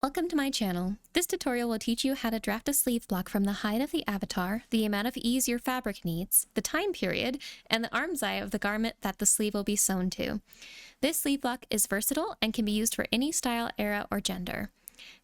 Welcome to my channel. This tutorial will teach you how to draft a sleeve block from the height of the avatar, the amount of ease your fabric needs, the time period, and the armscye of the garment that the sleeve will be sewn to. This sleeve block is versatile and can be used for any style, era, or gender.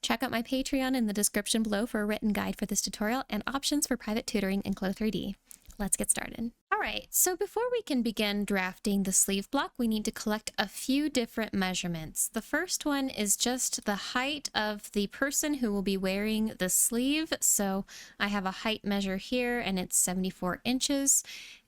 Check out my Patreon in the description below for a written guide for this tutorial and options for private tutoring in CLO3D. Let's get started. Alright, so before we can begin drafting the sleeve block, we need to collect a few different measurements. The first one is just the height of the person who will be wearing the sleeve. So I have a height measure here and it's 74 inches.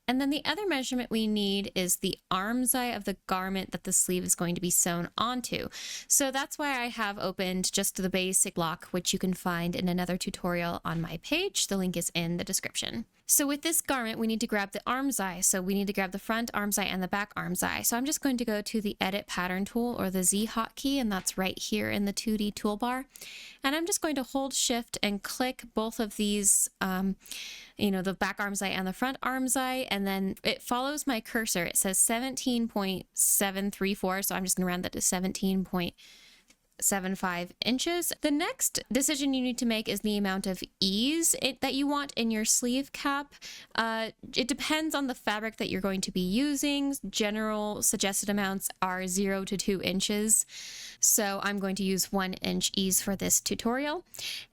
And then the other measurement we need is the armscye of the garment that the sleeve is going to be sewn onto. So that's why I have opened just the basic block, which you can find in another tutorial on my page. The link is in the description. So with this garment, we need to grab the armscye. So we need to grab the front armscye and the back armscye. So I'm just going to go to the Edit Pattern tool, or the Z hotkey, and that's right here in the 2D toolbar. And I'm just going to hold Shift and click both of these, the back armscye and the front armscye, and then it follows my cursor. It says 17.734, so I'm just going to round that to 17.75 inches. The next decision you need to make is the amount of ease that you want in your sleeve cap. It depends on the fabric that you're going to be using. General suggested amounts are 0 to 2 inches. So I'm going to use 1 inch ease for this tutorial.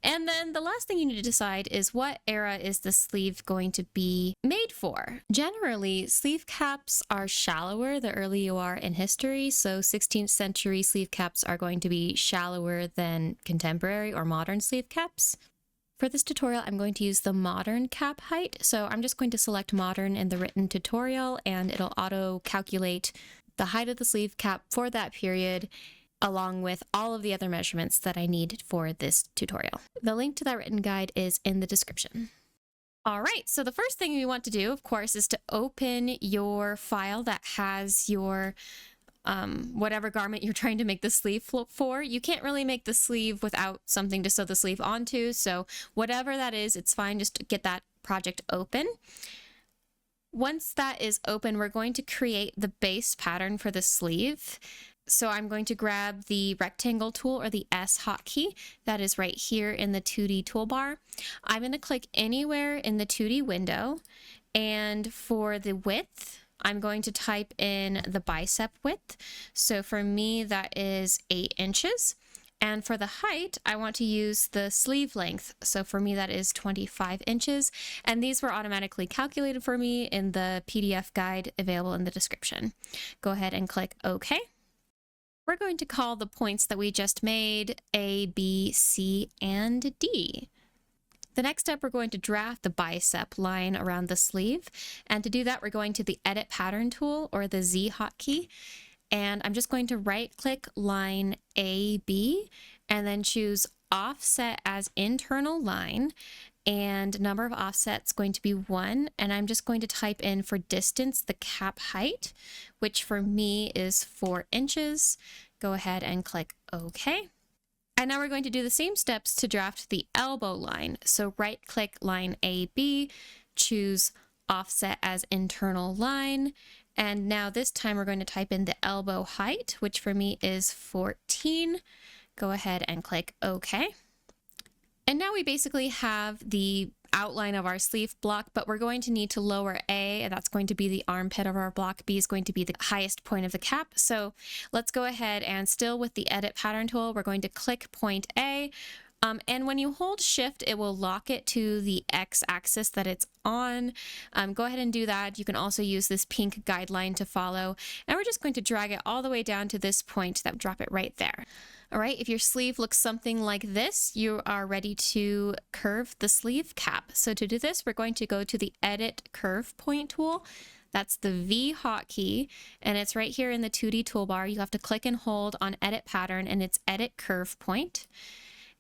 And then the last thing you need to decide is what era is the sleeve going to be made for. Generally, sleeve caps are shallower the earlier you are in history. So 16th century sleeve caps are going to be shallower than contemporary or modern sleeve caps. For this tutorial, I'm going to use the modern cap height. So I'm just going to select modern in the written tutorial and it'll auto calculate the height of the sleeve cap for that period, along with all of the other measurements that I need for this tutorial. The link to that written guide is in the description. All right, so the first thing we want to do, of course, is to open your file that has your whatever garment you're trying to make the sleeve for. You can't really make the sleeve without something to sew the sleeve onto, so whatever that is, it's fine. Just get that project open. Once that is open, we're going to create the base pattern for the sleeve. So I'm going to grab the rectangle tool, or the S hotkey that is right here in the 2D toolbar. I'm going to click anywhere in the 2D window, and for the width, I'm going to type in the bicep width. So for me, that is 8 inches. And for the height, I want to use the sleeve length. So for me, that is 25 inches. And these were automatically calculated for me in the PDF guide available in the description. Go ahead and click OK. We're going to call the points that we just made A, B, C, and D. The next step, we're going to draft the bicep line around the sleeve. And to do that, we're going to the Edit Pattern tool, or the Z hotkey. And I'm just going to right-click line AB and then choose Offset as Internal Line. And number of offsets going to be 1. And I'm just going to type in for distance the cap height, which for me is 4 inches. Go ahead and click OK. And now we're going to do the same steps to draft the elbow line. So right-click line AB, choose Offset as Internal Line. And now this time we're going to type in the elbow height, which for me is 14. Go ahead and click OK. And now we basically have the outline of our sleeve block, but we're going to need to lower A, and that's going to be the armpit of our block. B is going to be the highest point of the cap. So let's go ahead and still with the Edit Pattern tool, we're going to click point A. And when you hold Shift, it will lock it to the X axis that it's on. Go ahead and do that. You can also use this pink guideline to follow. And we're just going to drag it all the way down to this point, that drop it right there. All right, if your sleeve looks something like this, you are ready to curve the sleeve cap. So to do this, we're going to go to the Edit Curve Point tool. That's the V hotkey, and it's right here in the 2D toolbar. You have to click and hold on Edit Pattern, and it's Edit Curve Point.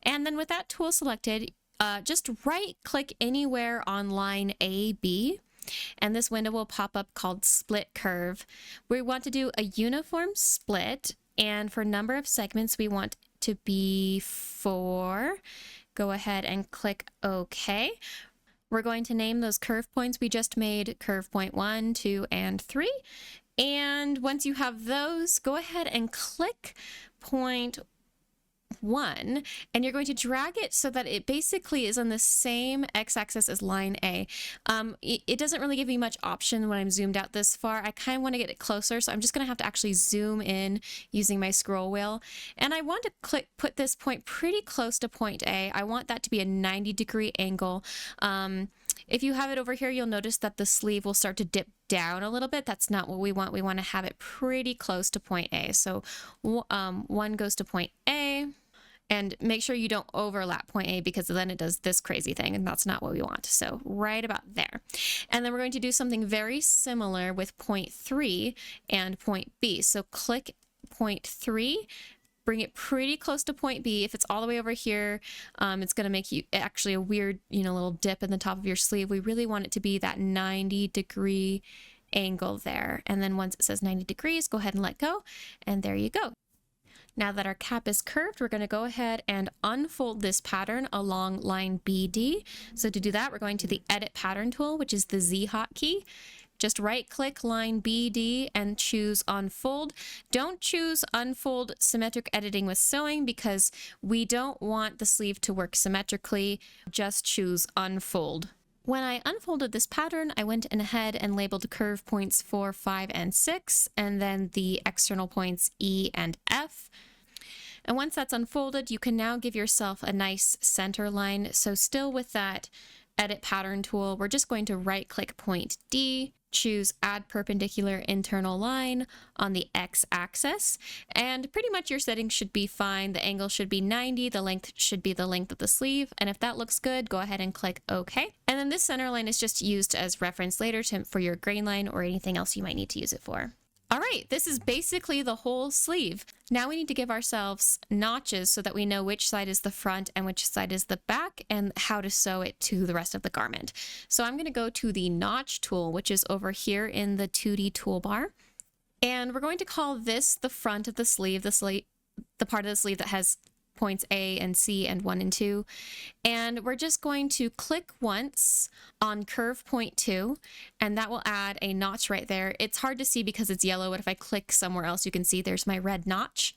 And then with that tool selected, just right-click anywhere on line AB, and this window will pop up called Split Curve. We want to do a uniform split, and for number of segments, we want to be 4. Go ahead and click OK. We're going to name those curve points we just made curve point 1, 2, and 3. And once you have those, go ahead and click point 1, and you're going to drag it so that it basically is on the same x-axis as line A. It doesn't really give me much option when I'm zoomed out this far. I kind of want to get it closer, so I'm just going to have to actually zoom in using my scroll wheel. And I want to put this point pretty close to point A. I want that to be a 90-degree angle. If you have it over here, you'll notice that the sleeve will start to dip down a little bit. That's not what we want. We want to have it pretty close to point A. So 1 goes to point A, and make sure you don't overlap point A, because then it does this crazy thing, and that's not what we want. So right about there. And then we're going to do something very similar with point 3 and point B. So click point 3, bring it pretty close to point B. If it's all the way over here, it's going to make you actually a weird, little dip in the top of your sleeve. We really want it to be that 90-degree angle there. And then once it says 90 degrees, go ahead and let go. And there you go. Now that our cap is curved, we're going to go ahead and unfold this pattern along line BD. So to do that, we're going to the Edit Pattern tool, which is the Z hotkey. Just right-click line BD and choose Unfold. Don't choose Unfold Symmetric Editing with Sewing, because we don't want the sleeve to work symmetrically. Just choose Unfold. When I unfolded this pattern, I went in ahead and labeled curve points 4, 5, and 6, and then the external points E and F. And once that's unfolded, you can now give yourself a nice center line. So still with that Edit Pattern tool, we're just going to right-click point D, choose Add Perpendicular Internal Line on the x-axis, and pretty much your settings should be fine. The angle should be 90, the length should be the length of the sleeve, and if that looks good, go ahead and click OK. And then this center line is just used as reference later for your grain line or anything else you might need to use it for. All right, this is basically the whole sleeve. Now we need to give ourselves notches so that we know which side is the front and which side is the back, and how to sew it to the rest of the garment. So I'm going to go to the notch tool, which is over here in the 2D toolbar. And we're going to call this the front of the sleeve, the part of the sleeve that has points A and C and 1 and 2. And we're just going to click once on curve point 2, and that will add a notch right there. It's hard to see because it's yellow, but if I click somewhere else, you can see there's my red notch.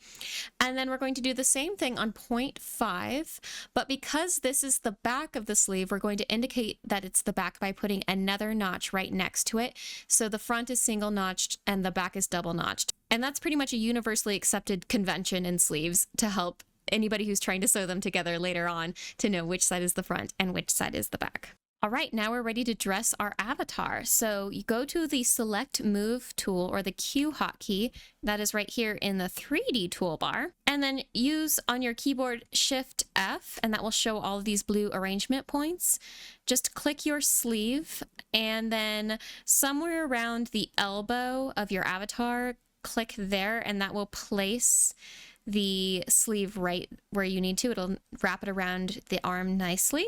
And then we're going to do the same thing on point 5, but because this is the back of the sleeve, we're going to indicate that it's the back by putting another notch right next to it. So the front is single notched and the back is double notched. And that's pretty much a universally accepted convention in sleeves to help anybody who's trying to sew them together later on to know which side is the front and which side is the back. All right, now we're ready to dress our avatar. So you go to the Select Move tool, or the Q hotkey, that is right here in the 3D toolbar, and then use on your keyboard Shift F, and that will show all of these blue arrangement points. Just click your sleeve, and then somewhere around the elbow of your avatar, click there, and that will place the sleeve right where you need to. It'll wrap it around the arm nicely.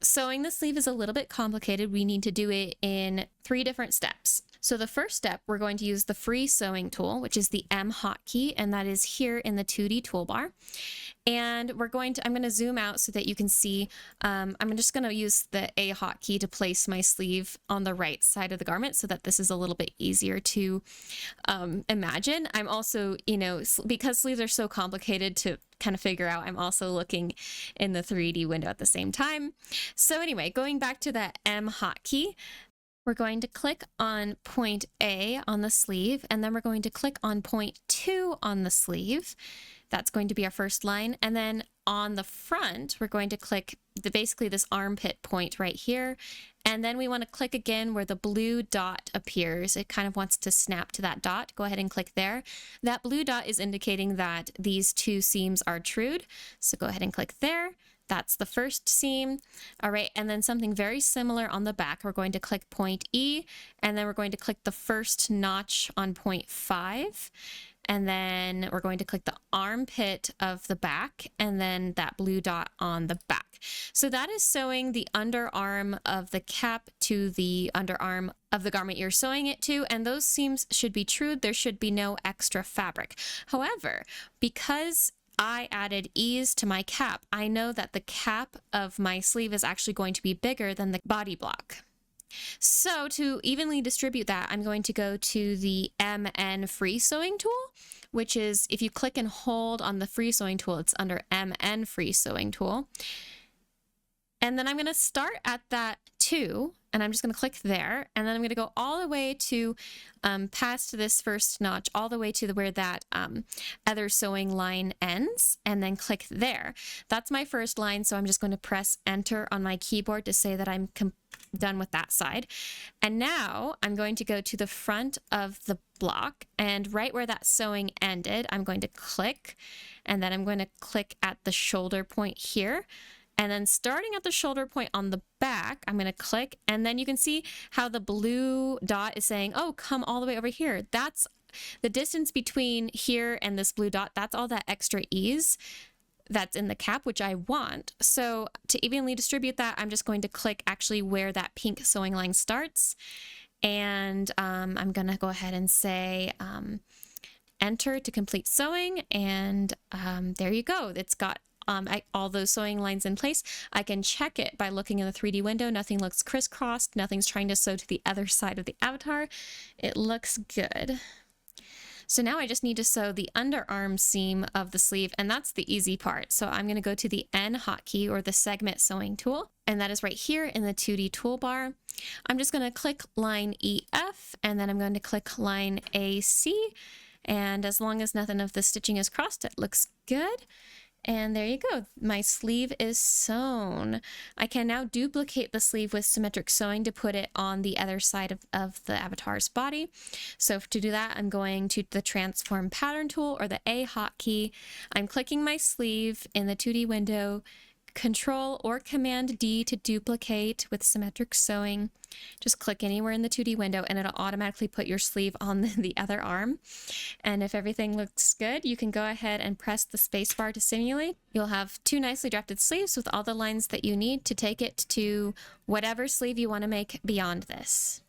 Sewing the sleeve is a little bit complicated. We need to do it in 3 different steps. So the first step, we're going to use the free sewing tool, which is the M hotkey, and that is here in the 2D toolbar. And I'm going to zoom out so that you can see. I'm just going to use the A hotkey to place my sleeve on the right side of the garment so that this is a little bit easier to imagine. I'm also, because sleeves are so complicated to kind of figure out, I'm also looking in the 3D window at the same time. So anyway, going back to that M hotkey, we're going to click on point A on the sleeve, and then we're going to click on point 2 on the sleeve. That's going to be our first line. And then on the front, we're going to click basically this armpit point right here. And then we want to click again where the blue dot appears. It kind of wants to snap to that dot. Go ahead and click there. That blue dot is indicating that these 2 seams are trued. So go ahead and click there. That's the first seam. All right, and then something very similar on the back. We're going to click point E, and then we're going to click the first notch on point 5. And then we're going to click the armpit of the back, and then that blue dot on the back. So that is sewing the underarm of the cap to the underarm of the garment you're sewing it to, and those seams should be trued. There should be no extra fabric. However, because I added ease to my cap, I know that the cap of my sleeve is actually going to be bigger than the body block. So to evenly distribute that, I'm going to go to the MN free sewing tool, which is if you click and hold on the free sewing tool, it's under MN free sewing tool. And then I'm going to start at that 2, and I'm just going to click there, and then I'm going to go all the way to past this first notch, all the way to where that other sewing line ends, and then click there. That's my first line, so I'm just going to press enter on my keyboard to say that I'm done with that side. And now I'm going to go to the front of the block, and right where that sewing ended, I'm going to click, and then I'm going to click at the shoulder point here. And then starting at the shoulder point on the back, I'm going to click, and then you can see how the blue dot is saying, oh, come all the way over here. That's the distance between here and this blue dot. That's all that extra ease that's in the cap, which I want. So to evenly distribute that, I'm just going to click actually where that pink sewing line starts. And I'm going to go ahead and say enter to complete sewing. And there you go. It's got all those sewing lines in place. I can check it by looking in the 3D window. Nothing looks crisscrossed. Nothing's trying to sew to the other side of the avatar. It looks good. So now I just need to sew the underarm seam of the sleeve, and that's the easy part. So I'm going to go to the N hotkey, or the segment sewing tool, and that is right here in the 2D toolbar. I'm just going to click line EF, and then I'm going to click line AC, and as long as nothing of the stitching is crossed, it looks good. And there you go. My sleeve is sewn. I can now duplicate the sleeve with symmetric sewing to put it on the other side of the avatar's body. So to do that, I'm going to the transform pattern tool, or the A hotkey. I'm clicking my sleeve in the 2D window, Control or Command D to duplicate with symmetric sewing. Just click anywhere in the 2D window and it'll automatically put your sleeve on the other arm. And if everything looks good, you can go ahead and press the space bar to simulate. You'll have 2 nicely drafted sleeves with all the lines that you need to take it to whatever sleeve you want to make beyond this.